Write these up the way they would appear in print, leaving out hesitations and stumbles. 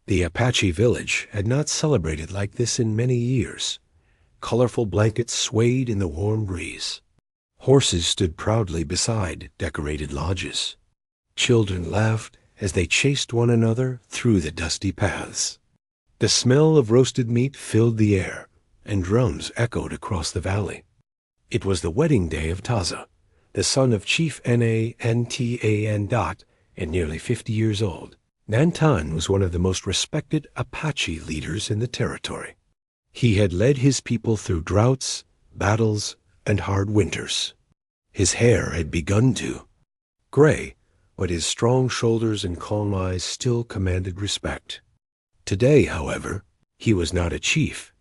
The Apache village had not celebrated like this in many years. Colorful blankets swayed in the warm breeze. Horses stood proudly beside decorated lodges. Children laughed as they chased one another through the dusty paths. The smell of roasted meat filled the air, and drums echoed across the valley. It was the wedding day of Taza, the son of Chief Nantan Dot, and nearly 50 years old. Nantan was one of the most respected Apache leaders in the territory. He had led his people through droughts, battles, and hard winters. His hair had begun to gray, but his strong shoulders and calm eyes still commanded respect. Today, however, he was not a chief.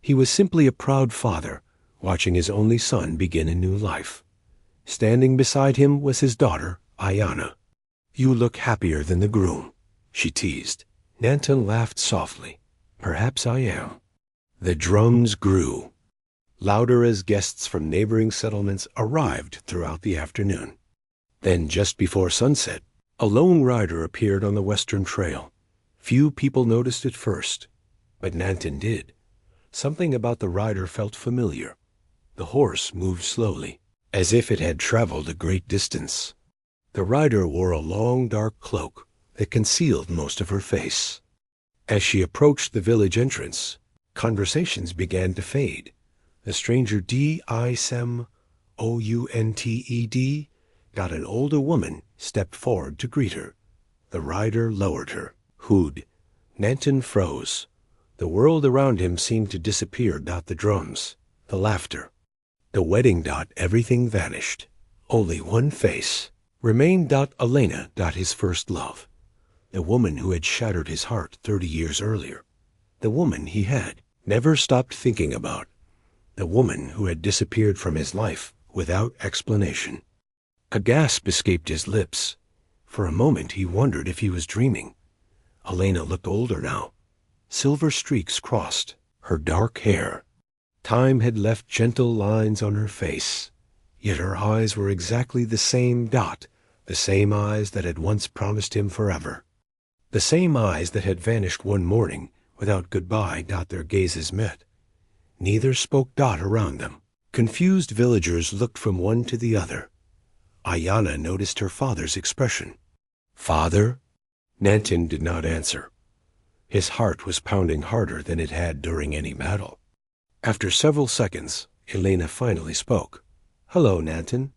He was simply a proud father, watching his only son begin a new life. Standing beside him was his daughter, Ayana. "You look happier than the groom," she teased. Nantan laughed softly. "Perhaps I am." The drums grew, louder as guests from neighboring settlements arrived throughout the afternoon. Then, just before sunset, a lone rider appeared on the western trail. Few people noticed at first, but Nantan did. Something about the rider felt familiar. The horse moved slowly, as if it had traveled a great distance. The rider wore a long, dark cloak that concealed most of her face. As she approached the village entrance, conversations began to fade. The stranger Disem Ounted got an older woman stepped forward to greet her. The rider lowered her. Hood. Nantan froze. The world around him seemed to disappear. The drums, the laughter, the wedding. Everything vanished. Only one face remained. Elena. His first love. The woman who had shattered his heart 30 years earlier. The woman he had never stopped thinking about. The woman who had disappeared from his life without explanation. A gasp escaped his lips. For a moment he wondered if he was dreaming. Elena looked older now. Silver streaks crossed her dark hair. Time had left gentle lines on her face, yet her eyes were exactly the same. The same eyes that had once promised him forever. The same eyes that had vanished one morning without goodbye. Their gazes met. Neither spoke. Around them, confused villagers looked from one to the other. Ayana noticed her father's expression. "Father?" Nantan did not answer. His heart was pounding harder than it had during any battle. After several seconds, Elena finally spoke. "Hello, Nantan."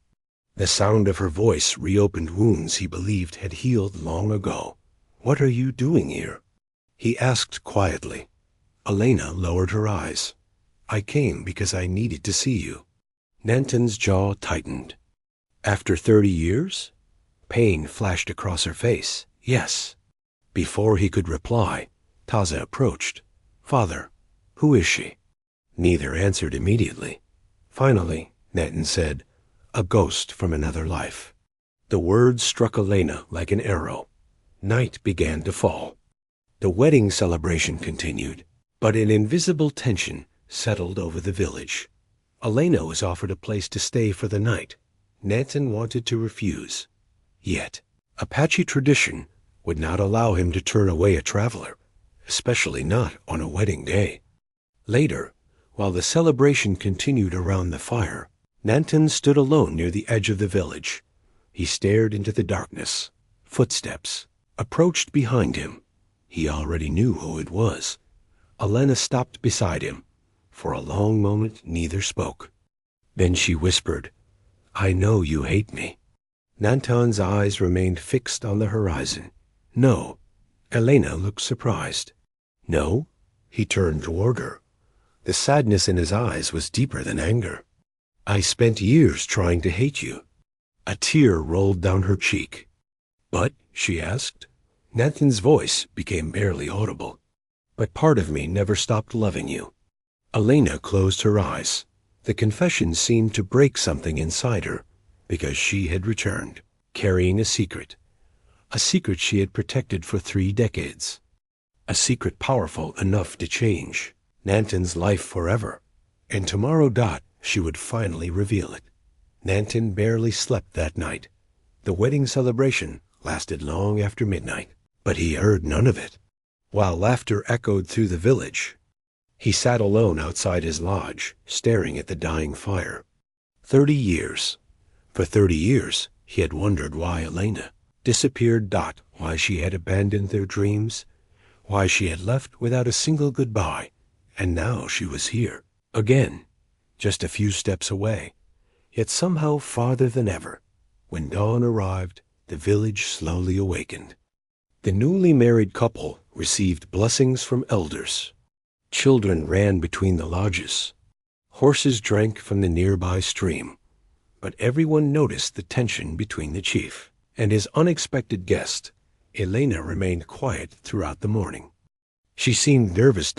The sound of her voice reopened wounds he believed had healed long ago. "What are you doing here?" he asked quietly. Elena lowered her eyes. "I came because I needed to see you." Nantan's jaw tightened. "After 30 years?" Pain flashed across her face. "Yes." Before he could reply, Taza approached. "Father, who is she?" Neither answered immediately. Finally, Nantan said, "A ghost from another life." The words struck Elena like an arrow. Night began to fall. The wedding celebration continued, but an invisible tension settled over the village. Elena was offered a place to stay for the night. Nantan wanted to refuse. Yet, Apache tradition would not allow him to turn away a traveler, especially not on a wedding day. Later, while the celebration continued around the fire, Nantan stood alone near the edge of the village. He stared into the darkness. Footsteps approached behind him. He already knew who it was. Elena stopped beside him. For a long moment, neither spoke. Then she whispered, "I know you hate me." Nantan's eyes remained fixed on the horizon. "No." Elena looked surprised. "No?" He turned toward her. The sadness in his eyes was deeper than anger. "I spent years trying to hate you." A tear rolled down her cheek. "But?" she asked. Nantan's voice became barely audible. "But part of me never stopped loving you." Elena closed her eyes. The confession seemed to break something inside her, because she had returned, carrying a secret she had protected for 3 decades, a secret powerful enough to change Nantan's life forever, and tomorrow she would finally reveal it. Nantan barely slept that night. The wedding celebration lasted long after midnight, but he heard none of it. while laughter echoed through the village. He sat alone outside his lodge, staring at the dying fire. 30 years. For 30 years, he had wondered why Elena disappeared. Why she had abandoned their dreams, why she had left without a single goodbye, and now she was here, again, just a few steps away, yet somehow farther than ever. When dawn arrived, the village slowly awakened. The newly married couple received blessings from elders. Children ran between the lodges. Horses drank from the nearby stream. But everyone noticed the tension between the chief and his unexpected guest. Elena remained quiet throughout the morning. She seemed nervous,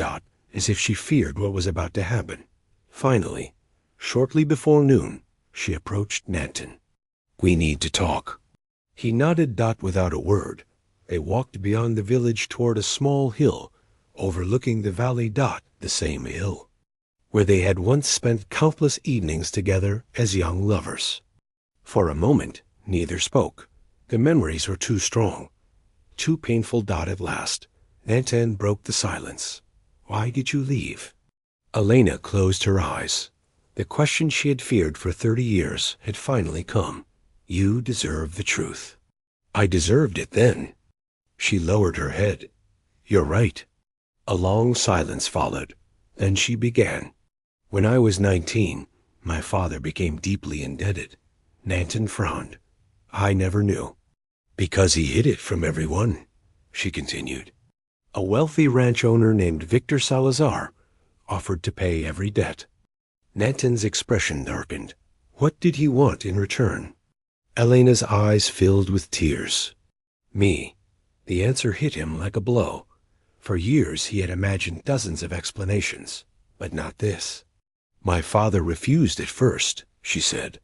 as if she feared what was about to happen. Finally, shortly before noon, she approached Nanton. "We need to talk." He nodded. Without a word. They walked beyond the village toward a small hill, overlooking the valley. The same hill where they had once spent countless evenings together as young lovers. For a moment, neither spoke. The memories were too strong, too painful. At last, Nanton broke the silence. "Why did you leave?" Elena closed her eyes. The question she had feared for 30 years had finally come. "You deserve the truth." "I deserved it then." She lowered her head. "You're right." A long silence followed. Then she began. "When I was 19, my father became deeply indebted." Nanton frowned. "I never knew." "Because he hid it from everyone," she continued. "A wealthy ranch owner named Victor Salazar offered to pay every debt." Nanton's expression darkened. What did he want in return? Elena's eyes filled with tears. "Me." The answer hit him like a blow. For years he had imagined dozens of explanations, but not this. "My father refused at first," she said.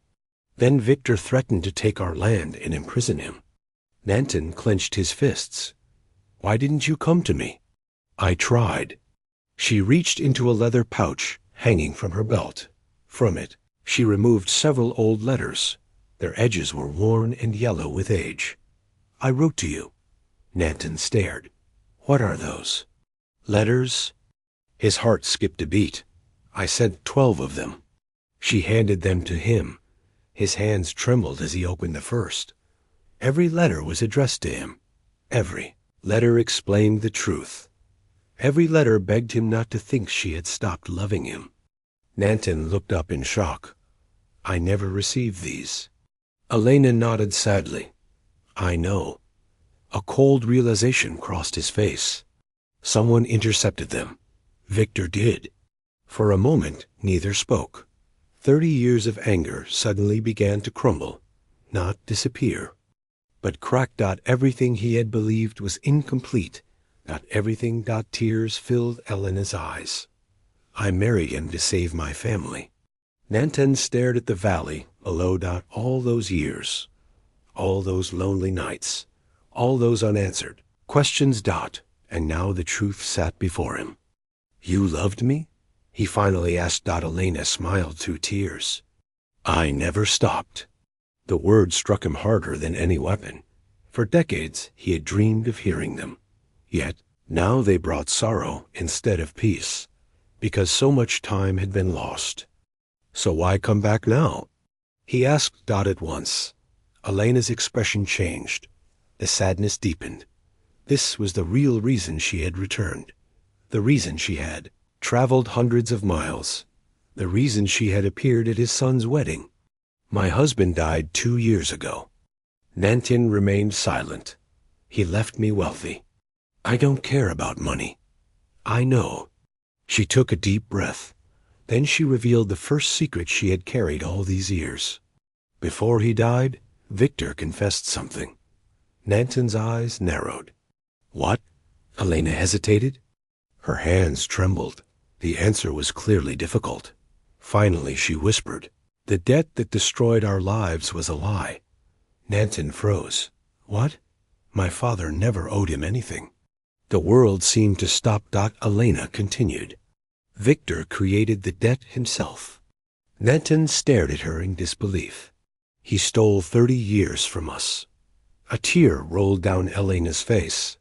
"Then Victor threatened to take our land and imprison him." Nanton clenched his fists. "Why didn't you come to me?" "I tried." She reached into a leather pouch hanging from her belt. From it, she removed several old letters. Their edges were worn and yellow with age. "I wrote to you." Nanton stared. "What are those?" "Letters?" His heart skipped a beat. "I sent 12 of them." She handed them to him. His hands trembled as he opened the first. Every letter was addressed to him. Every letter explained the truth. Every letter begged him not to think she had stopped loving him. Nanton looked up in shock. "I never received these." Elena nodded sadly. "I know." A cold realization crossed his face. Someone intercepted them. Victor did. For a moment, neither spoke. 30 years of anger suddenly began to crumble, not disappear, but crack. Everything he had believed was incomplete. Everything. Tears filled Elena's eyes. "I married him to save my family." Nanton stared at the valley below. All those years, all those lonely nights, all those unanswered questions. And now the truth sat before him. "You loved me?" he finally asked. Elena smiled through tears. "I never stopped." The words struck him harder than any weapon. For decades he had dreamed of hearing them. Yet now they brought sorrow instead of peace, because so much time had been lost. "So why come back now?" he asked. At once, Elena's expression changed. The sadness deepened. This was the real reason she had returned. The reason she had traveled hundreds of miles. The reason she had appeared at his son's wedding. "My husband died 2 years ago." Nanton remained silent. "He left me wealthy. I don't care about money." "I know." She took a deep breath. Then she revealed the first secret she had carried all these years. Before he died, Victor confessed something. Nanton's eyes narrowed. "What?" Elena hesitated. Her hands trembled. The answer was clearly difficult. Finally she whispered, "The debt that destroyed our lives was a lie." Nanton froze. "What?" "My father never owed him anything." The world seemed to stop. Elena continued. "Victor created the debt himself." Nanton stared at her in disbelief. "He stole 30 years from us." A tear rolled down Elena's face.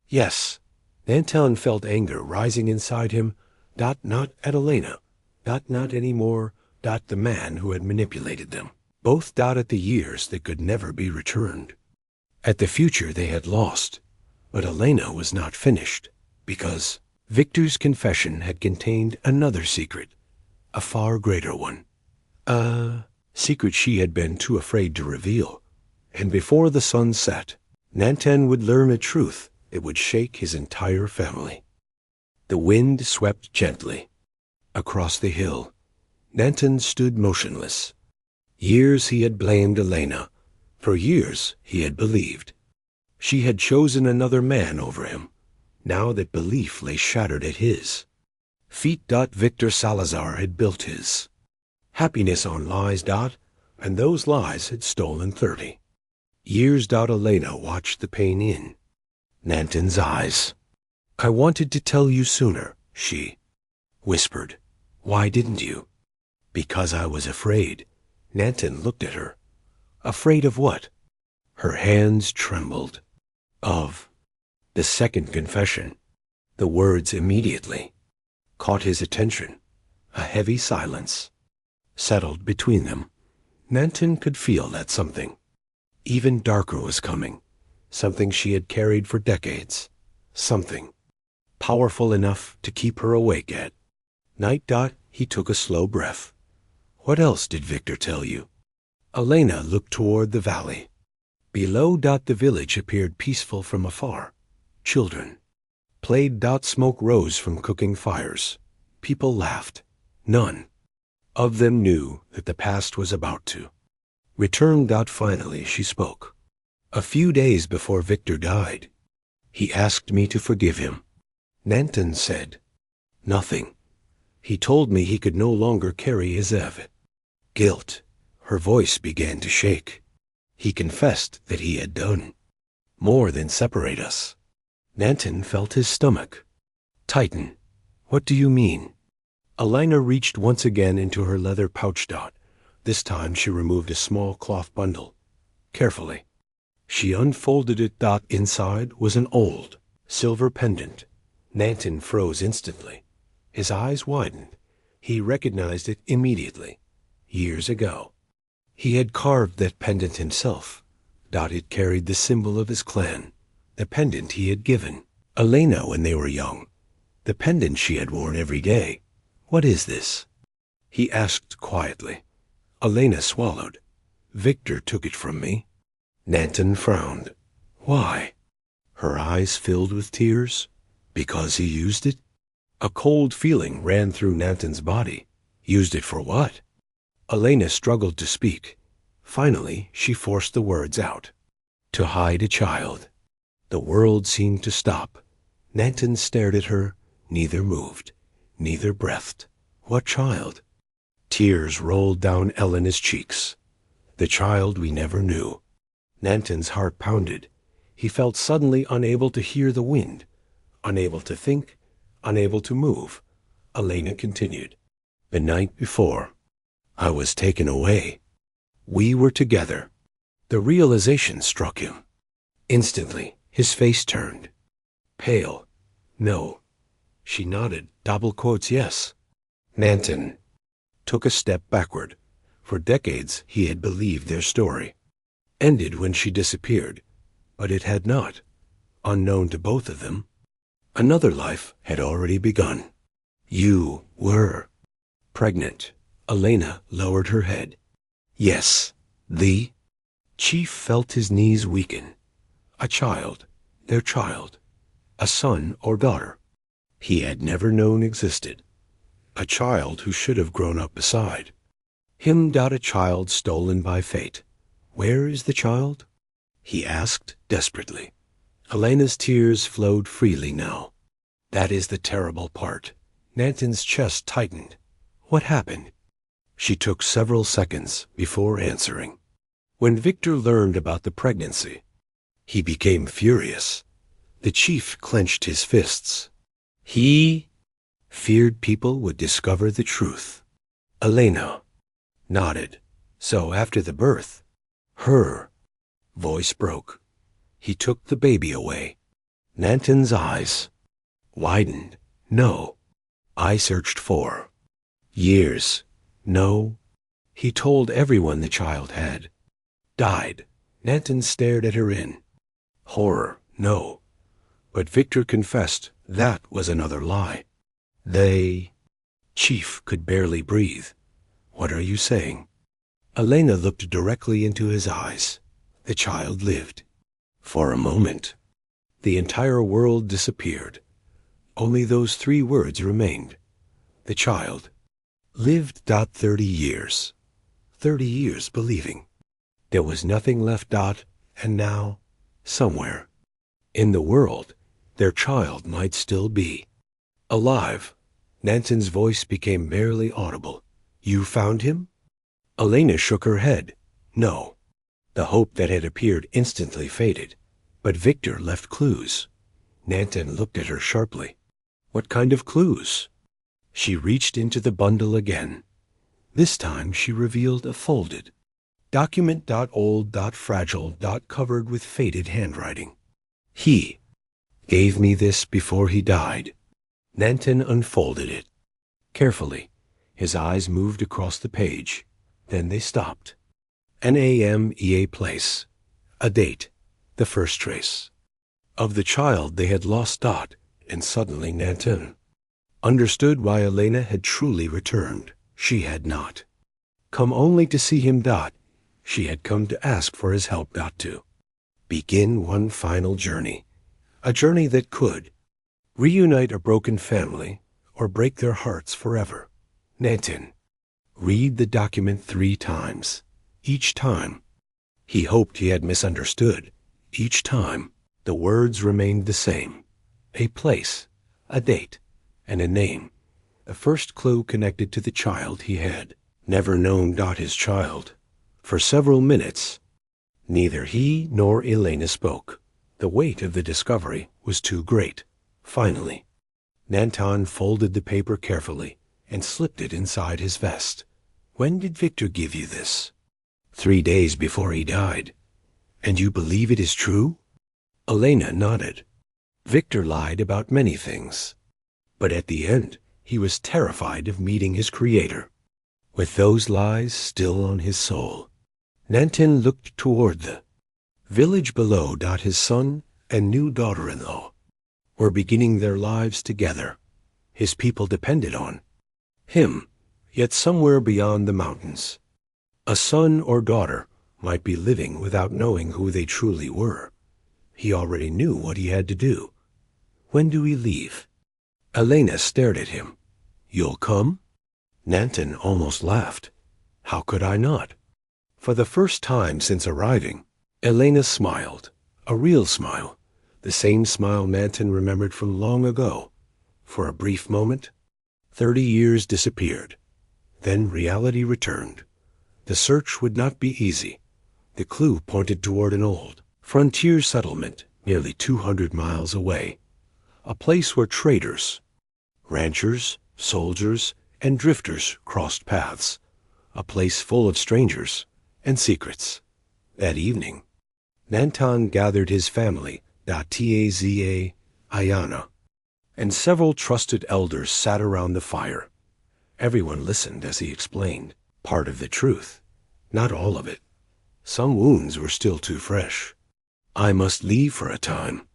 "Yes." Nanton felt anger rising inside him, not at Elena, not anymore, the man who had manipulated them. Both at the years that could never be returned. At the future they had lost, but Elena was not finished, because Victor's confession had contained another secret, a far greater one. A secret she had been too afraid to reveal. And before the sun set, Nanton would learn a truth that would shake his entire family. The wind swept gently. Across the hill, Nanton stood motionless. Years he had blamed Elena. For years he had believed. She had chosen another man over him. Now that belief lay shattered at his feet. Victor Salazar had built his happiness on lies. And those lies had stolen 30 years. Elena watched the pain in Nanton's eyes. I wanted to tell you sooner, she whispered. Why didn't you? Because I was afraid. Nanton looked at her. Afraid of what? Her hands trembled. Of the second confession. The words immediately caught his attention. A heavy silence settled between them. Nanton could feel that something even darker was coming. Something she had carried for decades. Something powerful enough to keep her awake at night. He took a slow breath. What else did Victor tell you? Elena looked toward the valley. Below. The village appeared peaceful from afar. Children played. Smoke rose from cooking fires. People laughed. None of them knew that the past was about to return. Finally she spoke. A few days before Victor died, he asked me to forgive him. Nanton said nothing. He told me he could no longer carry his guilt. Her voice began to shake. He confessed that he had done more than separate us. Nanton felt his stomach tighten. What do you mean? Elena reached once again into her leather pouch. This time she removed a small cloth bundle. Carefully, she unfolded it. Inside was an old silver pendant. Nanton froze instantly. His eyes widened. He recognized it immediately. Years ago, he had carved that pendant himself. It carried the symbol of his clan, the pendant he had given Elena when they were young, the pendant she had worn every day. What is this? He asked quietly. Elena swallowed. Victor took it from me. Nanton frowned. Why? Her eyes filled with tears. Because he used it? A cold feeling ran through Nanton's body. Used it for what? Elena struggled to speak. Finally, she forced the words out. To hide a child. The world seemed to stop. Nanton stared at her, neither moved, neither breathed. What child? Tears rolled down Elena's cheeks. The child we never knew. Nanton's heart pounded. He felt suddenly unable to hear the wind, unable to think, unable to move. Elena continued. The night before, I was taken away. We were together. The realization struck him. Instantly, his face turned. Pale. No. She nodded. Double quotes, yes. Nanton took a step backward. For decades, he had believed their story ended when she disappeared, but it had not. Unknown to both of them, another life had already begun. You were pregnant. Elena lowered her head. Yes, the chief felt his knees weaken. A child, their child, a son or daughter, he had never known existed. A child who should have grown up beside him. A child stolen by fate. Where is the child? He asked desperately. Elena's tears flowed freely now. That is the terrible part. Nanton's chest tightened. What happened? She took several seconds before answering. When Victor learned about the pregnancy, he became furious. The chief clenched his fists. He feared people would discover the truth. Elena nodded. So after the birth, her voice broke. He took the baby away. Nanton's eyes Widened. No. I searched for. Years. No. He told everyone the child had died. Nanton stared at her in horror. No. But Victor confessed that was another lie. They... Chief could barely breathe. What are you saying? Elena looked directly into his eyes. The child lived. For a moment. The entire world disappeared. Only those 3 words remained. The child lived. 30 years. 30 years believing. There was nothing left. And now, somewhere in the world, their child might still be alive. Nanton's voice became barely audible. You found him? Elena shook her head. No. The hope that had appeared instantly faded. But Victor left clues. Nanton looked at her sharply. What kind of clues? She reached into the bundle again. This time she revealed a folded document. Old, fragile, covered with faded handwriting. He gave me this before he died. Nanton unfolded it. Carefully, his eyes moved across the page. Then they stopped. NAMEA place. A date. The first trace. Of the child they had lost. And suddenly Nanton understood why Elena had truly returned. She had not come only to see him. She had come to ask for his help. To begin one final journey. A journey that could reunite a broken family or break their hearts forever. Nanton read the document 3 times. Each time, he hoped he had misunderstood. Each time, the words remained the same. A place, a date, and a name. The first clue connected to the child he had never known. His child. For several minutes, neither he nor Elena spoke. The weight of the discovery was too great. Finally, Nanton folded the paper carefully and slipped it inside his vest. When did Victor give you this? 3 days before he died. And you believe it is true? Elena nodded. Victor lied about many things. But at the end, he was terrified of meeting his creator. With those lies still on his soul, Nanton looked toward the village below. His son and new daughter-in-law were beginning their lives together. His people depended on him, yet somewhere beyond the mountains, a son or daughter might be living without knowing who they truly were. He already knew what he had to do. When do we leave? Elena stared at him. You'll come? Nanton almost laughed. How could I not? For the first time since arriving, Elena smiled. A real smile. The same smile Nanton remembered from long ago. For a brief moment, 30 years disappeared. Then reality returned. The search would not be easy. The clue pointed toward an old frontier settlement nearly 200 miles away. A place where traders, ranchers, soldiers, and drifters crossed paths. A place full of strangers and secrets. That evening, Nanton gathered his family, Taza, Ayana, and several trusted elders sat around the fire. Everyone listened as he explained part of the truth, not all of it. Some wounds were still too fresh. I must leave for a time.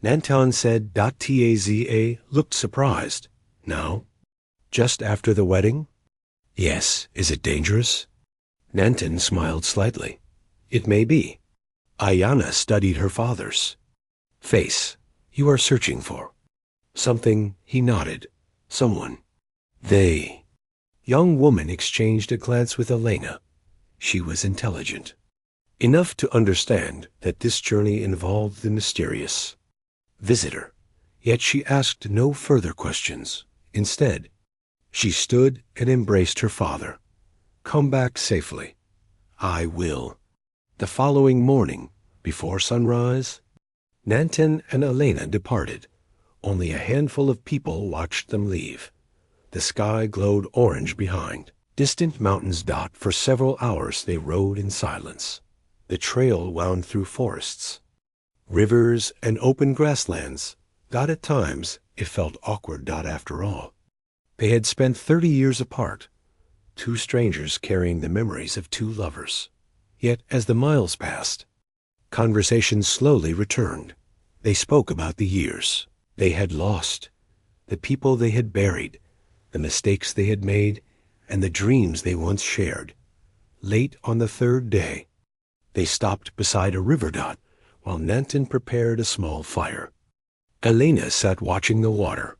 Nanton said. Taza looked surprised. Now? Just after the wedding? Yes. Is it dangerous? Nanton smiled slightly. It may be. Ayana studied her father's face. You are searching for something. He nodded. Someone. They. Young woman exchanged a glance with Elena. She was intelligent enough to understand that this journey involved the mysterious visitor. Yet she asked no further questions. Instead, she stood and embraced her father. Come back safely. I will. The following morning, before sunrise, Nanton and Elena departed. Only a handful of people watched them leave. The sky glowed orange behind distant mountains. For several hours they rode in silence. The trail wound through forests, rivers, and open grasslands. At times It felt awkward, after all. They had spent 30 years apart, two strangers carrying the memories of two lovers. Yet, as the miles passed, conversation slowly returned. They spoke about the years they had lost, the people they had buried, the mistakes they had made, and the dreams they once shared. Late on the third day, they stopped beside a river while Nanton prepared a small fire. Elena sat watching the water.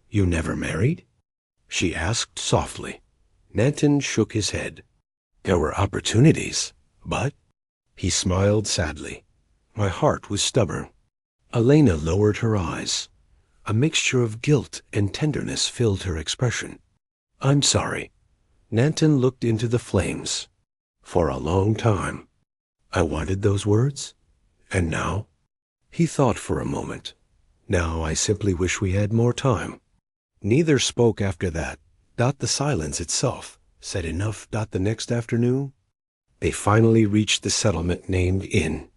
"You never married?" she asked softly. Nanton shook his head. "There were opportunities, but—" He smiled sadly. "My heart was stubborn." Elena lowered her eyes. A mixture of guilt and tenderness filled her expression. "I'm sorry." Nanton looked into the flames. "For a long time, I wanted those words. And now?" He thought for a moment. "Now I simply wish we had more time." Neither spoke after that. The silence itself said enough. The next afternoon, they finally reached the settlement named Inn.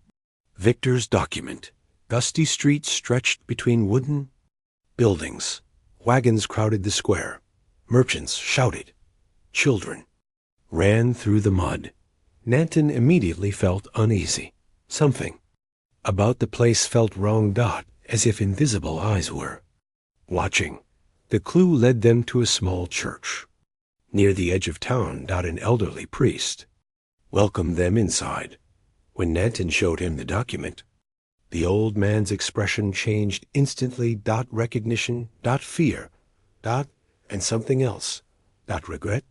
Victor's document. Dusty streets stretched between wooden buildings. Wagons crowded the square. Merchants shouted. Children ran through the mud. Nanton immediately felt uneasy. Something about the place felt wrong. As if invisible eyes were watching. The clue led them to a small church. Near the edge of town, an elderly priest welcomed them inside. When Nanton showed him the document, the old man's expression changed instantly. Recognition, fear, and something else. Regret.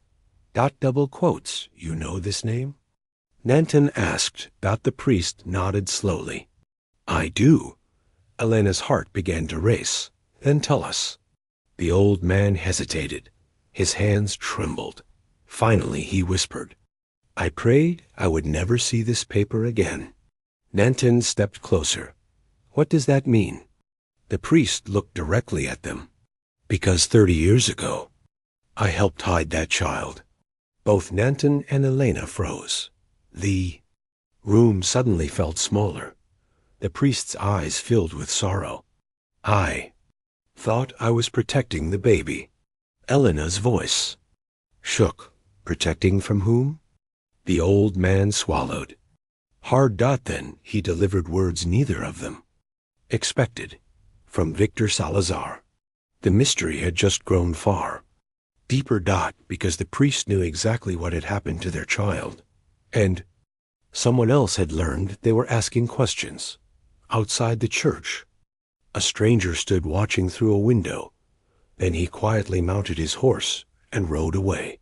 Double quotes. "You know this name?" Nanton asked. The priest nodded slowly. "I do." Elena's heart began to race. "Then tell us." The old man hesitated. His hands trembled. Finally he whispered, "I prayed I would never see this paper again." Nanton stepped closer. "What does that mean?" The priest looked directly at them. "Because 30 years ago, I helped hide that child." Both Nanton and Elena froze. The room suddenly felt smaller. The priest's eyes filled with sorrow. "I thought I was protecting the baby." Elena's voice shook. "Protecting from whom?" The old man swallowed. Hard. Then he delivered words neither of them expected. From Victor Salazar. The mystery had just grown far. Deeper. Because the priest knew exactly what had happened to their child. And someone else had learned. They were asking questions. Outside the church, a stranger stood watching through a window. Then he quietly mounted his horse and rode away.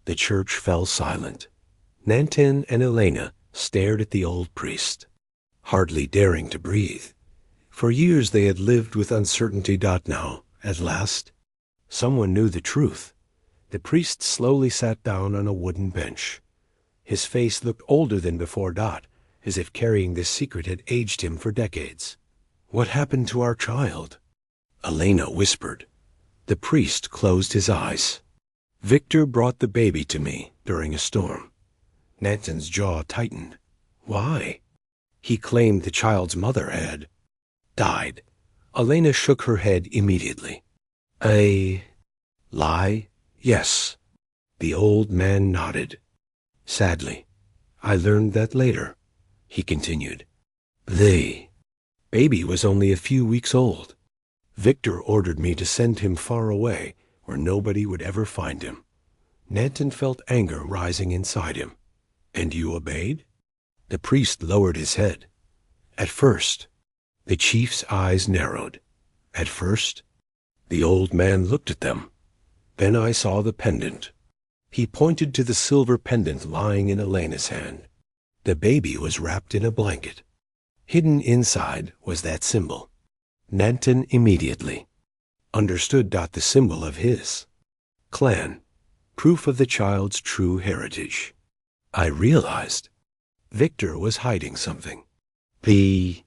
The church fell silent. Nanton and Elena stared at the old priest, hardly daring to breathe. For years they had lived with uncertainty. Now, at last, someone knew the truth. The priest slowly sat down on a wooden bench. His face looked older than before. As if carrying this secret had aged him for decades. "What happened to our child?" Elena whispered. The priest closed his eyes. "Victor brought the baby to me during a storm." Nanton's jaw tightened. "Why?" "He claimed the child's mother had died." Elena shook her head immediately. "A lie?" "Yes." The old man nodded. "Sadly, I learned that later," he continued. "The baby was only a few weeks old. Victor ordered me to send him far away where nobody would ever find him." Nanton felt anger rising inside him. "And you obeyed?" The priest lowered his head. "At first." The chief's eyes narrowed. "At first?" The old man looked at them. "Then I saw the pendant." He pointed to the silver pendant lying in Elena's hand. The baby was wrapped in a blanket. Hidden inside was that symbol. Nanton immediately understood. The symbol of his clan, proof of the child's true heritage. I realized Victor was hiding something. The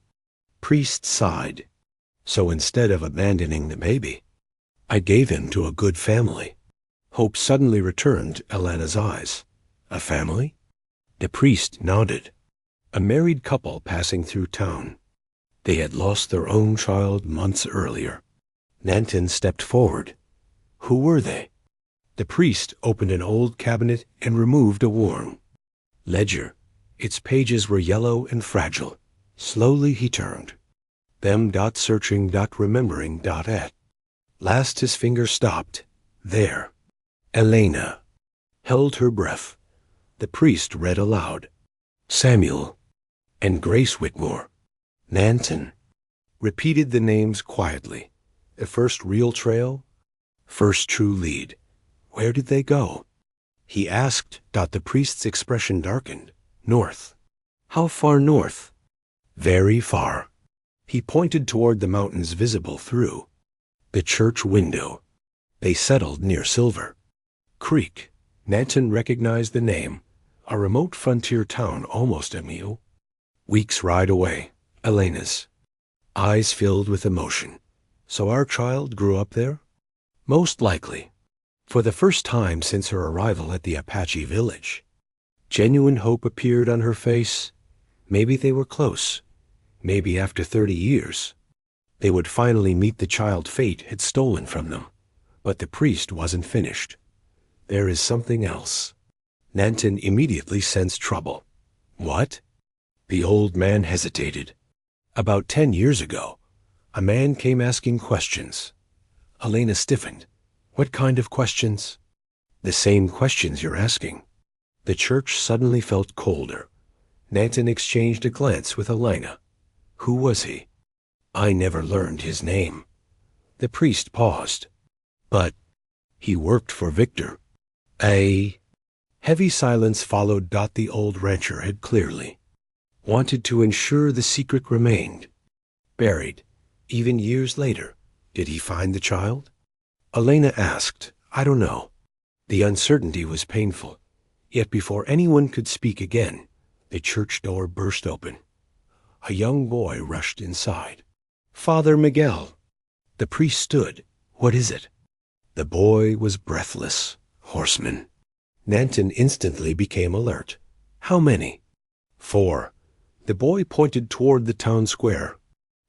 priest sighed. "So instead of abandoning the baby, I gave him to a good family." Hope suddenly returned to Elena's eyes. "A family?" The priest nodded. "A married couple passing through town. They had lost their own child months earlier. Nanton stepped forward. Who were they? The priest opened an old cabinet and removed a worn ledger. Its pages were yellow and fragile. Slowly he turned. Them searching remembering at. Last his finger stopped. There. Elena. Held her breath. The priest read aloud. Samuel. And Grace Whitmore. Nanton. Repeated the names quietly. The first real trail. First true lead. Where did they go? He asked. The priest's expression darkened. North. How far north? Very far. He pointed toward the mountains visible through the church window. They settled near Silver Creek. Nanton recognized the name. A remote frontier town almost a mile. Weeks' ride away. Elena's eyes filled with emotion. So our child grew up there? Most likely. For the first time since her arrival at the Apache village. Genuine hope appeared on her face. Maybe they were close. Maybe after 30 years, they would finally meet the child fate had stolen from them. But the priest wasn't finished. There is something else. Nanton immediately sensed trouble. What? The old man hesitated. About 10 years ago, a man came asking questions. Elena stiffened. What kind of questions? The same questions you're asking. The church suddenly felt colder. Nanton exchanged a glance with Elena. Who was he? I never learned his name. The priest paused. But he worked for Victor. A heavy silence followed. The old rancher had clearly wanted to ensure the secret remained buried. Even years later, did he find the child? Elena asked. I don't know. The uncertainty was painful. Yet before anyone could speak again, the church door burst open. A young boy rushed inside. Father Miguel. The priest stood. What is it? The boy was breathless. Horsemen. Nanton instantly became alert. How many? 4. The boy pointed toward the town square.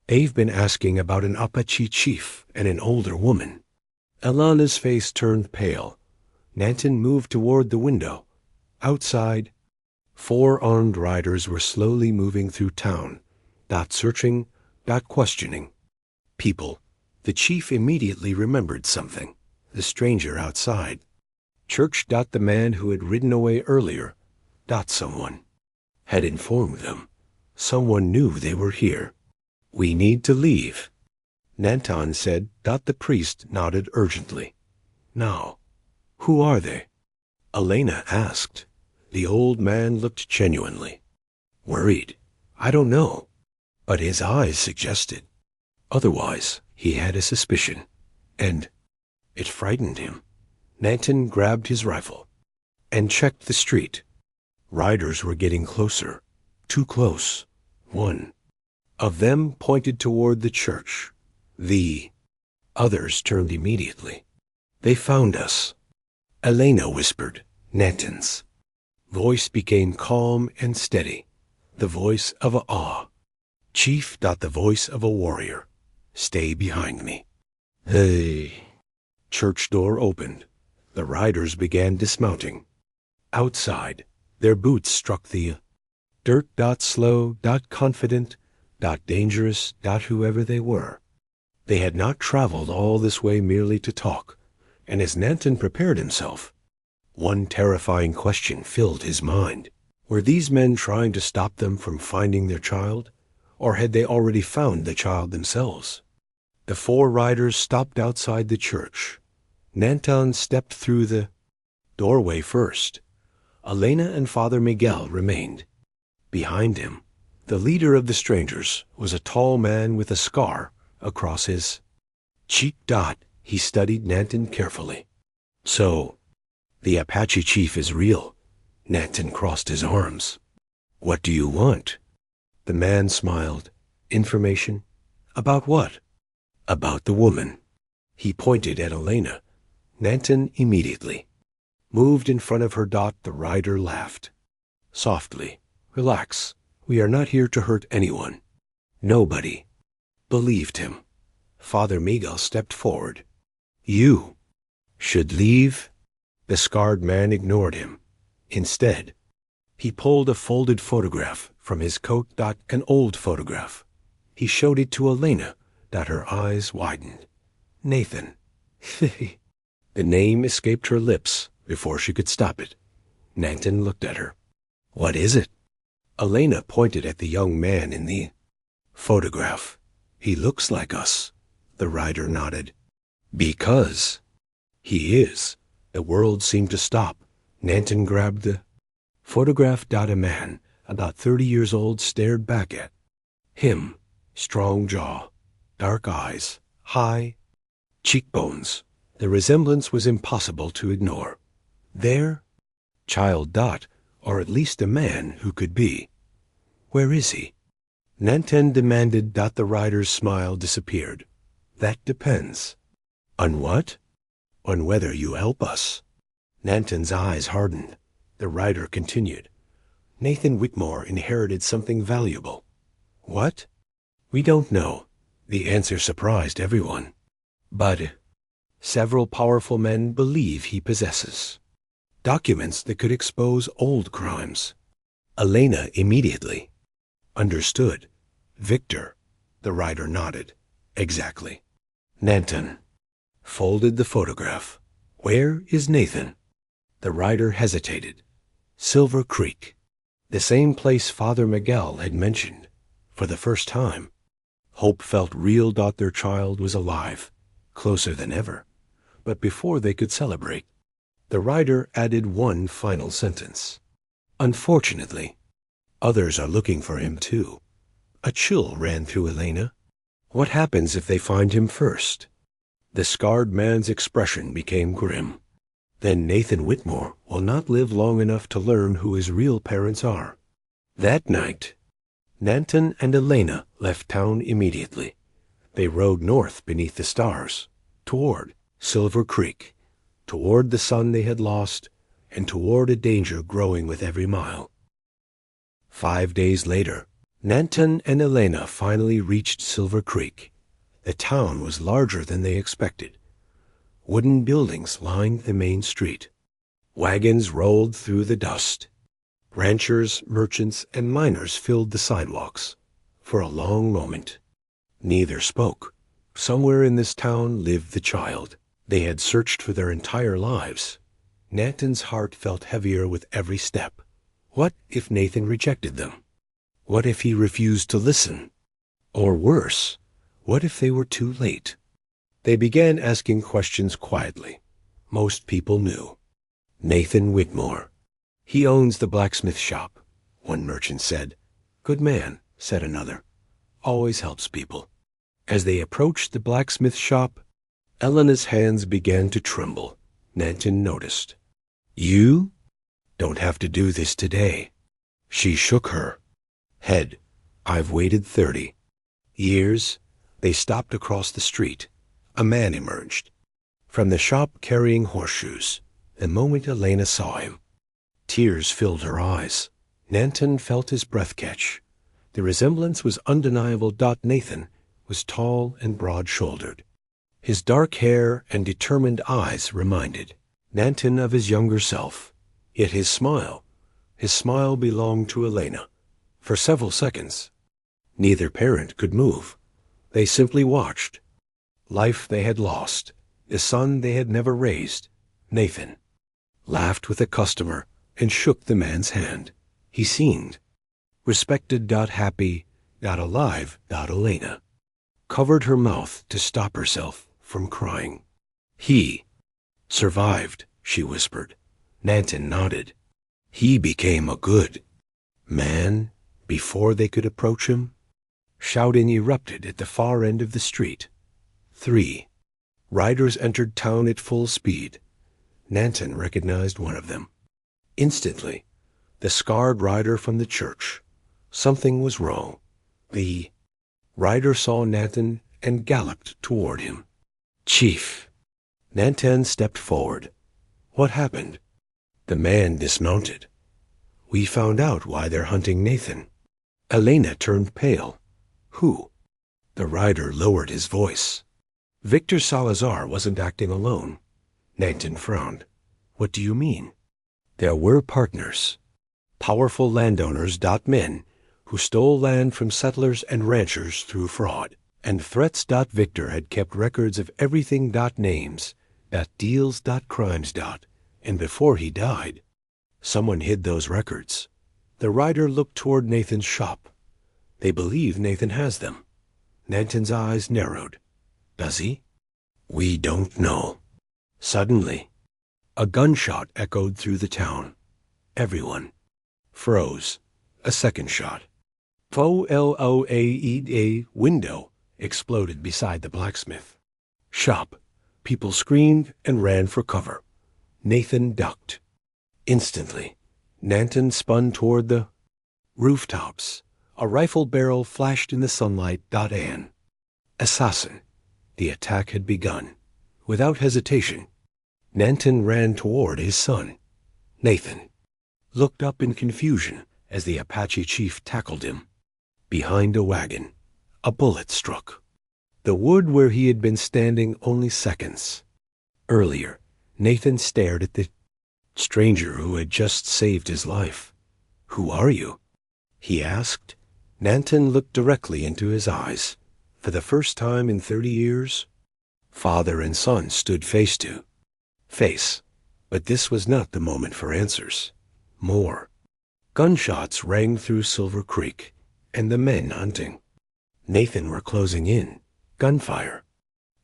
They've been asking about an Apache chief and an older woman. Elena's face turned pale. Nanton moved toward the window. Outside, 4 armed riders were slowly moving through town. Searching, questioning. People. The chief immediately remembered something. The stranger outside. Church. The man who had ridden away earlier. Someone had informed them. Someone knew they were here. We need to leave. Nanton said. The priest nodded urgently. Now, who are they? Elena asked. The old man looked genuinely worried. I don't know. But his eyes suggested. Otherwise, he had a suspicion. And it frightened him. Nanton grabbed his rifle and checked the street. Riders were getting closer. Too close. One of them pointed toward the church. The others turned immediately. They found us. Elena whispered. Nanton's voice became calm and steady. The voice of awe. Chief. The voice of a warrior. Stay behind me. Hey. Church door opened. The riders began dismounting. Outside, their boots struck the dirt. Slow. Confident. Dangerous. Whoever they were. They had not traveled all this way merely to talk, and as Nanton prepared himself, one terrifying question filled his mind. Were these men trying to stop them from finding their child? Or had they already found the child themselves? The 4 riders stopped outside the church. Nanton stepped through the doorway first. Elena and Father Miguel remained. Behind him, the leader of the strangers was a tall man with a scar across his cheek. He studied Nanton carefully. So, the Apache chief is real. Nanton crossed his arms. What do you want? The man smiled. Information? About what? About the woman. He pointed at Elena. Nanton immediately moved in front of her. The rider laughed. Softly. Relax. We are not here to hurt anyone. Nobody believed him. Father Miguel stepped forward. You should leave. The scarred man ignored him. Instead, he pulled a folded photograph from his coat. An old photograph. He showed it to Elena. Her eyes widened. Nathan. The name escaped her lips before she could stop it. Nanton looked at her. What is it? Elena pointed at the young man in the photograph. He looks like us. The writer nodded. Because he is. The world seemed to stop. Nanton grabbed the photograph. A man, about 30 years old, stared back at him. Strong jaw, dark eyes, high cheekbones. The resemblance was impossible to ignore. Their child. Or at least a man who could be. Where is he? Nanton demanded. The writer's smile disappeared. That depends. On what? On whether you help us. Nanton's eyes hardened. The writer continued. Nathan Whitmore inherited something valuable. What? We don't know. The answer surprised everyone. But several powerful men believe he possesses documents that could expose old crimes. Elena immediately understood. Victor. The writer nodded. Exactly. Nanton folded the photograph. Where is Nathan? The writer hesitated. Silver Creek. The same place Father Miguel had mentioned. For the first time, hope felt real. Their child was alive, closer than ever. But before they could celebrate, the writer added one final sentence. Unfortunately, others are looking for him too. A chill ran through Elena. What happens if they find him first? The scarred man's expression became grim. Then Nathan Whitmore will not live long enough to learn who his real parents are. That night, Nanton and Elena left town immediately. They rode north beneath the stars, toward Silver Creek, toward the son they had lost, and toward a danger growing with every mile. 5 days later, Nanton and Elena finally reached Silver Creek. The town was larger than they expected. Wooden buildings lined the main street. Wagons rolled through the dust. Ranchers, merchants, and miners filled the sidewalks. For a long moment, neither spoke. Somewhere in this town lived the child. They had searched for their entire lives. Nanton's heart felt heavier with every step. What if Nathan rejected them? What if he refused to listen? Or worse, what if they were too late? They began asking questions quietly. Most people knew. Nathan Whitmore. He owns the blacksmith shop, one merchant said. Good man, said another. Always helps people. As they approached the blacksmith shop, Elena's hands began to tremble. Nanton noticed. You don't have to do this today. She shook her head. I've waited 30 years. They stopped across the street. A man emerged from the shop carrying horseshoes. The moment Elena saw him, tears filled her eyes. Nanton felt his breath catch. The resemblance was undeniable. Nathan was tall and broad-shouldered. His dark hair and determined eyes reminded Nanton of his younger self. Yet his smile belonged to Elena. For several seconds, neither parent could move. They simply watched. Life they had lost, the son they had never raised. Nathan laughed with a customer and shook the man's hand. He seemed respected. Happy, alive. Elena covered her mouth to stop herself from crying. He survived, she whispered. Nanton nodded. He became a good man before they could approach him. Shouting erupted at the far end of the street. 3 riders entered town at full speed. Nanton recognized one of them. Instantly, the scarred rider from the church. Something was wrong. The rider saw Nanton and galloped toward him. Chief. Nanton stepped forward. What happened? The man dismounted. We found out why they're hunting Nathan. Elena turned pale. Who? The rider lowered his voice. Victor Salazar wasn't acting alone. Nanton frowned. What do you mean? There were partners. Powerful landowners. Men who stole land from settlers and ranchers through fraud. And threats. Victor had kept records of everything. Names. Deals. Crimes. And before he died, someone hid those records. The rider looked toward Nathan's shop. They believe Nathan has them. Nanton's eyes narrowed. Does he? We don't know. Suddenly, a gunshot echoed through the town. Everyone froze. A second shot. A window exploded beside the blacksmith. Shop. People screamed and ran for cover. Nathan ducked. Instantly, Nanton spun toward the rooftops. A rifle barrel flashed in the sunlight. Assassin. The attack had begun. Without hesitation, Nanton ran toward his son. Nathan looked up in confusion as the Apache chief tackled him. Behind a wagon, a bullet struck the wood where he had been standing only seconds earlier. Nathan stared at the stranger who had just saved his life. Who are you? He asked. Nanton looked directly into his eyes. For the first time in 30 years, father and son stood face to face. But this was not the moment for answers. More. Gunshots rang through Silver Creek, and the men hunting Nathan were closing in. Gunfire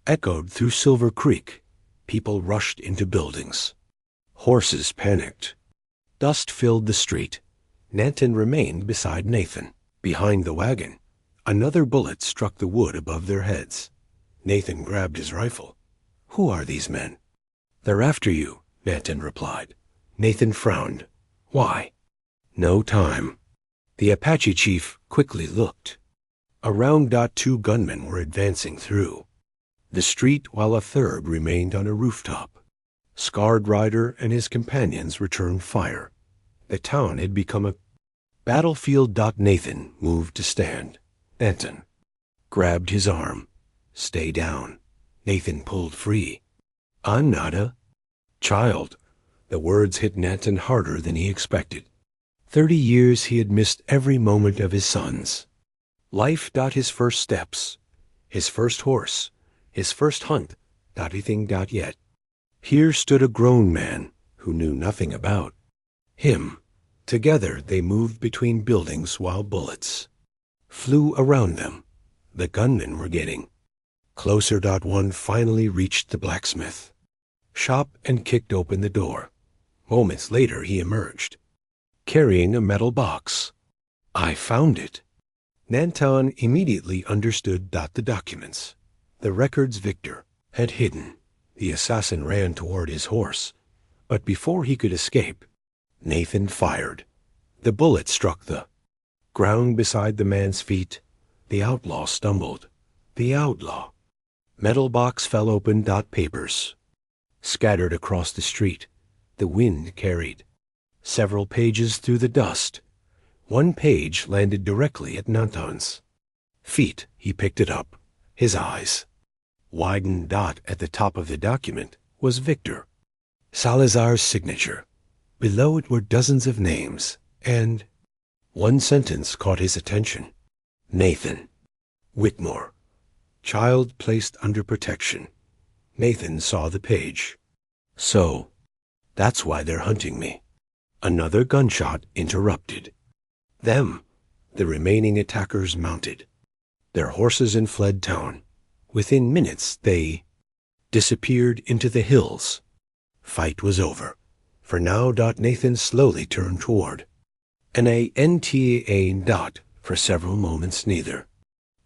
echoed through Silver Creek. People rushed into buildings. Horses panicked. Dust filled the street. Nanton remained beside Nathan. Behind the wagon, another bullet struck the wood above their heads. Nathan grabbed his rifle. Who are these men? They're after you, Nanton replied. Nathan frowned. Why? No time. The Apache chief quickly looked. Around. Two gunmen were advancing through the street while a third remained on a rooftop. Scarred rider and his companions returned fire. The town had become a battlefield. Nathan moved to stand. Nanton grabbed his arm. Stay down. Nathan pulled free. I'm not a child. The words hit Nanton harder than he expected. 30 years he had missed every moment of his son's life. His first steps, his first horse, his first hunt. Anything. Yet here stood a grown man who knew nothing about him. Together they moved between buildings while bullets flew around them. The gunmen were getting closer. One finally reached the blacksmith shop and kicked open the door. Moments later he emerged, carrying a metal box. I found it. Nanton immediately understood. The documents, the records Victor had hidden. The assassin ran toward his horse, but before he could escape, Nathan fired. The bullet struck the ground beside the man's feet. The outlaw stumbled. The outlaw. Metal box fell open. Papers scattered across the street. The wind carried several pages through the dust. One page landed directly at Nanton's feet. He picked it up. His eyes widened. At the top of the document was Victor Salazar's signature. Below it were dozens of names, and one sentence caught his attention. Nathan Whitmore, child placed under protection. Nathan saw the page. So, that's why they're hunting me. Another gunshot interrupted them. The remaining attackers mounted their horses and fled town. Within minutes they disappeared into the hills. Fight was over. For now. Nathan slowly turned toward Nanta. For several moments neither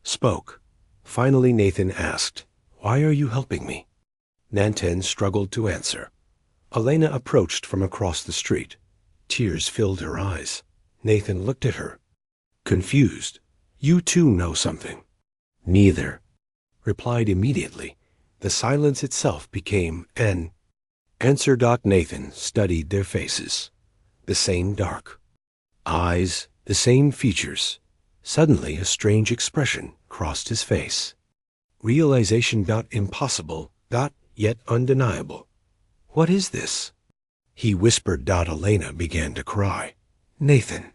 spoke. Finally Nathan asked, Why are you helping me? Nanton struggled to answer. Elena approached from across the street. Tears filled her eyes. Nathan looked at her, confused. You too know something. Neither replied immediately. The silence itself became an answer. Nathan studied their faces. The same dark eyes, the same features. Suddenly a strange expression crossed his face. Realization. Impossible. Yet undeniable. What is this? He whispered. Elena began to cry. Nathan.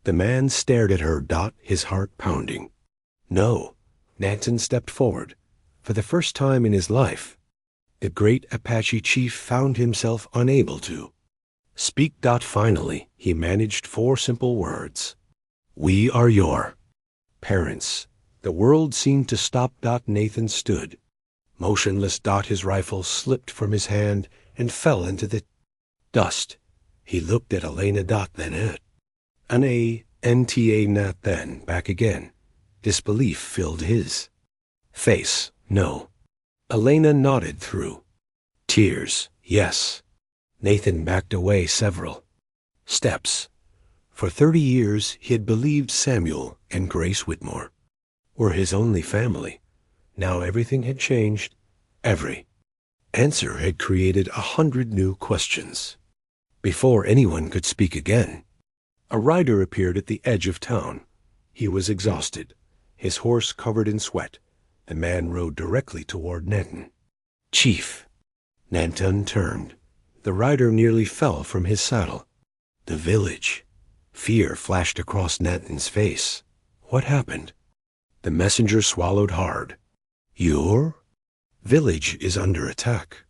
The man stared at her. His heart pounding. No. Nanton stepped forward. For the first time in his life, the great Apache chief found himself unable to speak. Finally, he managed 4 simple words. We are your parents. The world seemed to stop. Nathan stood motionless. His rifle slipped from his hand and fell into the dust. He looked at Elena. Then at Nta. Then back again. Disbelief filled his face. No. Elena nodded through tears. Yes. Nathan backed away several steps. For 30 years he had believed Samuel and Grace Whitmore were his only family. Now everything had changed. Every answer had created 100 new questions. Before anyone could speak again, a rider appeared at the edge of town. He was exhausted, his horse covered in sweat. The man rode directly toward Nanton. Chief. Nanton turned. The rider nearly fell from his saddle. The village. Fear flashed across Nanton's face. What happened? The messenger swallowed hard. Your village is under attack.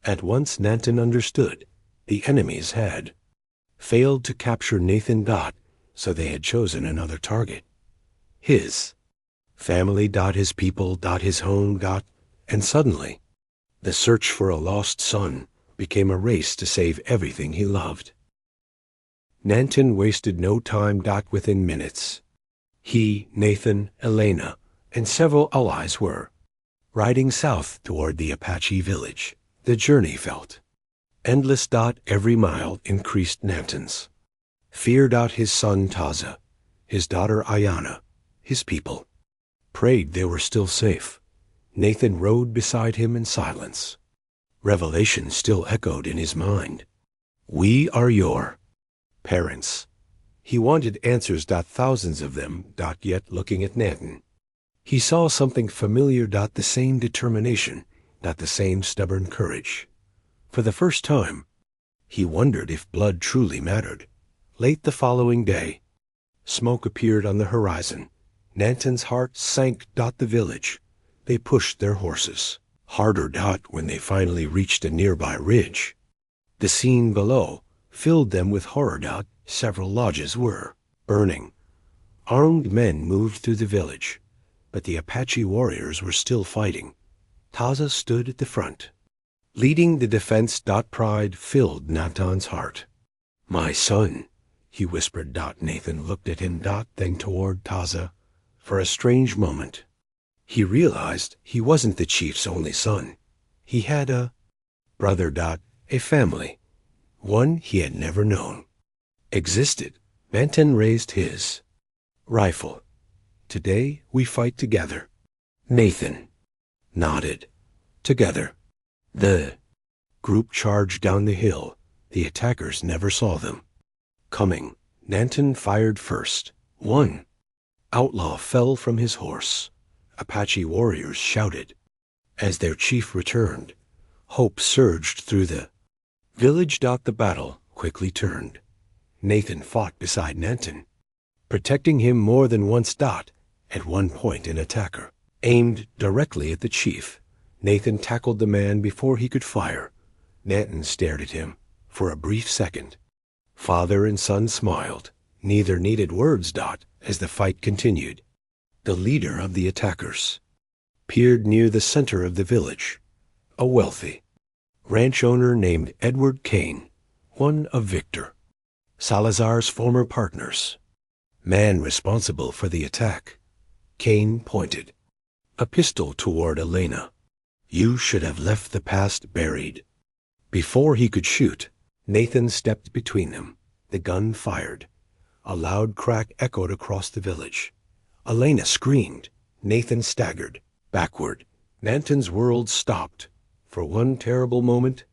At once Nanton understood. The enemies had failed to capture Nathan. So they had chosen another target. His family. His people. His home. And suddenly, the search for a lost son became a race to save everything he loved. Nanton wasted no time. Within minutes, he, Nathan, Elena, and several allies were riding south toward the Apache village. The journey felt endless. Every mile increased Nanton's fear. His son Taza, his daughter Ayana, his people prayed they were still safe. Nathan rode beside him in silence. Revelation still echoed in his mind. We are your parents. He wanted answers. Thousands of them. Yet looking at Nanton, he saw something familiar. The same determination. The same stubborn courage. For the first time, he wondered if blood truly mattered. Late the following day, smoke appeared on the horizon. Nanton's heart sank. The village. They pushed their horses harder. When they finally reached a nearby ridge, the scene below filled them with horror. Several lodges were burning. Armed men moved through the village, but the Apache warriors were still fighting. Taza stood at the front, leading the defense. Pride filled Natan's heart. My son, he whispered. Nathan looked at him. Then toward Taza. For a strange moment, he realized he wasn't the chief's only son. He had a brother. A family. One he had never known existed. Nanton raised his rifle. Today we fight together. Nathan nodded. Together. The group charged down the hill. The attackers never saw them coming. Nanton fired first. One outlaw fell from his horse. Apache warriors shouted. As their chief returned, hope surged through the village. The battle quickly turned. Nathan fought beside Nanton, protecting him more than once. At one point, an attacker aimed directly at the chief. Nathan tackled the man before he could fire. Nanton stared at him for a brief second. Father and son smiled. Neither needed words. As the fight continued, the leader of the attackers peered near the center of the village. A wealthy ranch owner named Edward Kane, one of Victor Salazar's former partners, man responsible for the attack. Kane pointed a pistol toward Elena. You should have left the past buried. Before he could shoot, Nathan stepped between them. The gun fired. A loud crack echoed across the village. Elena screamed. Nathan staggered backward. Nanton's world stopped. For one terrible moment,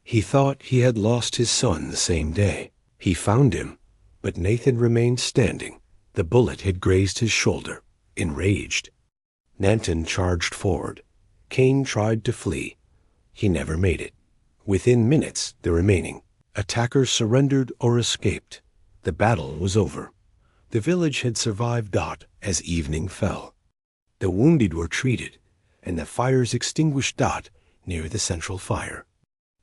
he thought he had lost his son the same day. He found him, but Nathan remained standing. The bullet had grazed his shoulder. Enraged, Nanton charged forward. Kane tried to flee. He never made it. Within minutes, the remaining attackers surrendered or escaped. The battle was over. The village had survived as evening fell. The wounded were treated, and the fires extinguished near the central fire.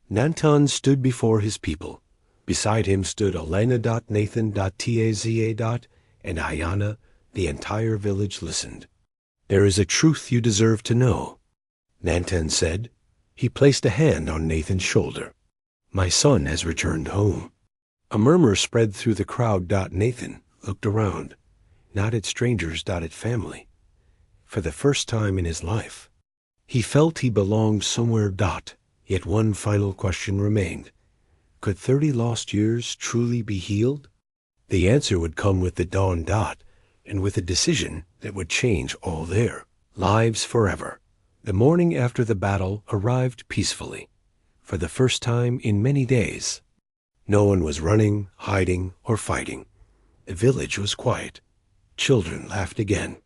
Nanton stood before his people. Beside him stood Elena, Nathan, Taza, and Ayana. The entire village listened. "There is a truth you deserve to know," Nanton said. He placed a hand on Nathan's shoulder. "My son has returned home." A murmur spread through the crowd. Nathan looked around, not at strangers, at family. For the first time in his life, he felt he belonged somewhere. Yet one final question remained. Could 30 lost years truly be healed? The answer would come with the dawn. And with a decision that would change all their lives forever. The morning after the battle arrived peacefully, for the first time in many days. No one was running, hiding, or fighting. The village was quiet. Children laughed again.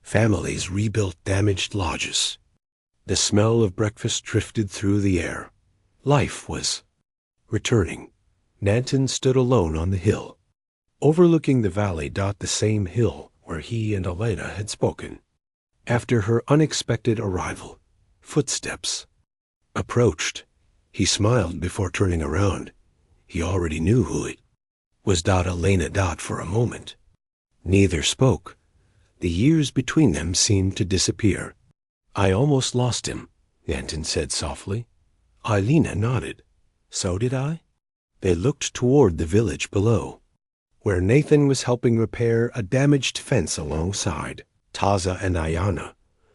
Families rebuilt damaged lodges. The smell of breakfast drifted through the air. Life was returning. Nanton stood alone on the hill, overlooking the valley. The same hill where he and Elena had spoken. After her unexpected arrival, footsteps approached. He smiled before turning around. He already knew who it was. Elena. For a moment, neither spoke. The years between them seemed to disappear. "I almost lost him," Nanton said softly. Elena nodded. "So did I?" They looked toward the village below, where Nathan was helping repair a damaged fence alongside Taza and Ayana.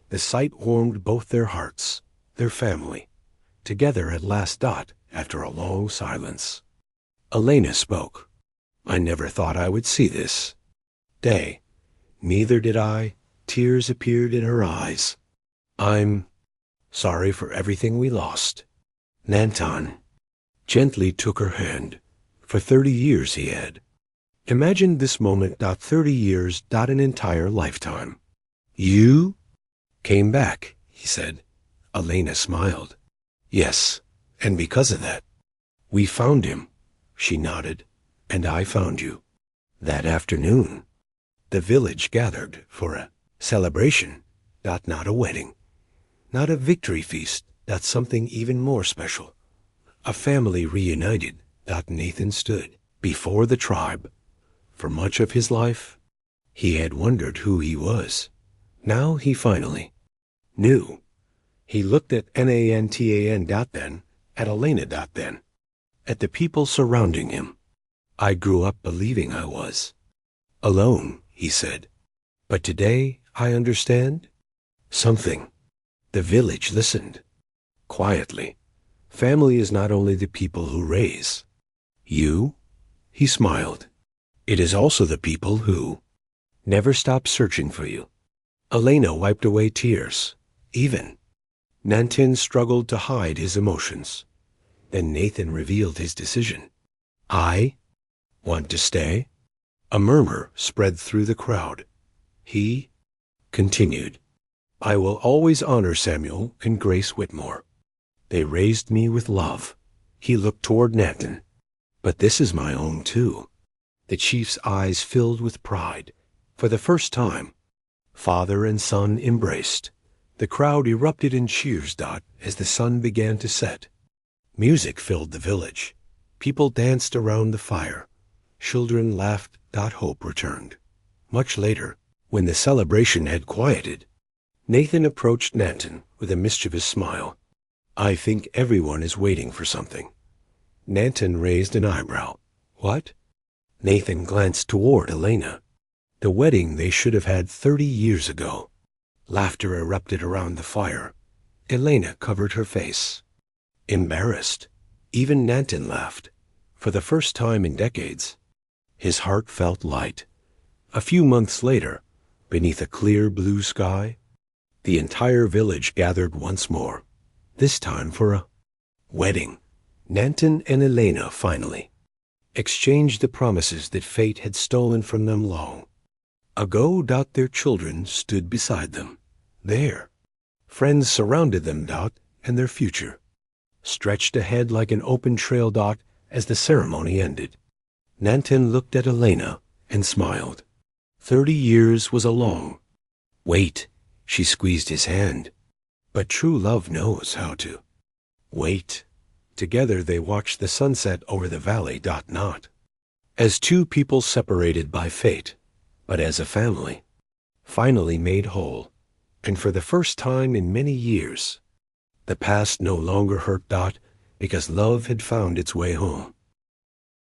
The sight warmed both their hearts, their family, together at last. After a long silence, Elena spoke. "I never thought I would see this day." "Neither did I." Tears appeared in her eyes. "I'm sorry for everything we lost." Nanton gently took her hand. For 30 years he had. Imagine this moment. 30 years. An entire lifetime. "You came back," he said. Elena smiled. "Yes, and because of that, we found him." She nodded. "And I found you." That afternoon, the village gathered for a celebration. Not a wedding, not a victory feast. Something even more special. A family reunited. Nathan stood before the tribe. For much of his life, he had wondered who he was. Now he finally knew. He looked at Nantan. Then at Elena. Then at the people surrounding him. "I grew up believing I was alone," he said. "But today I understand something." The village listened quietly. Family is not only the people who raise you, he smiled. It is also the people who never stop searching for you. Elena wiped away tears. Even Nanton struggled to hide his emotions. Then Nathan revealed his decision. "I want to stay." A murmur spread through the crowd. He continued, "I will always honor Samuel and Grace Whitmore. They raised me with love." He looked toward Nanton. "But this is my own too." The chief's eyes filled with pride. For the first time, father and son embraced. The crowd erupted in cheers. As the sun began to set, music filled the village. People danced around the fire. Children laughed. Hope returned. Much later, when the celebration had quieted, Nathan approached Nanton with a mischievous smile. "I think everyone is waiting for something." Nanton raised an eyebrow. "What?" Nathan glanced toward Elena. The wedding they should have had 30 years ago. Laughter erupted around the fire. Elena covered her face. Embarrassed, even Nanton laughed. For the first time in decades, his heart felt light. A few months later, beneath a clear blue sky, the entire village gathered once more, this time for a wedding. Nanton and Elena finally exchanged the promises that fate had stolen from them long Ago. Their children stood beside them. There. Friends surrounded them. And their future stretched ahead like an open trail. As the ceremony ended, Nantin looked at Elena and smiled. 30 years was a long wait. She squeezed his hand. But true love knows how to wait. Together they watched the sunset over the valley. Not as two people separated by fate, but as a family, finally made whole. And for the first time in many years, the past no longer hurt. Because love had found its way home.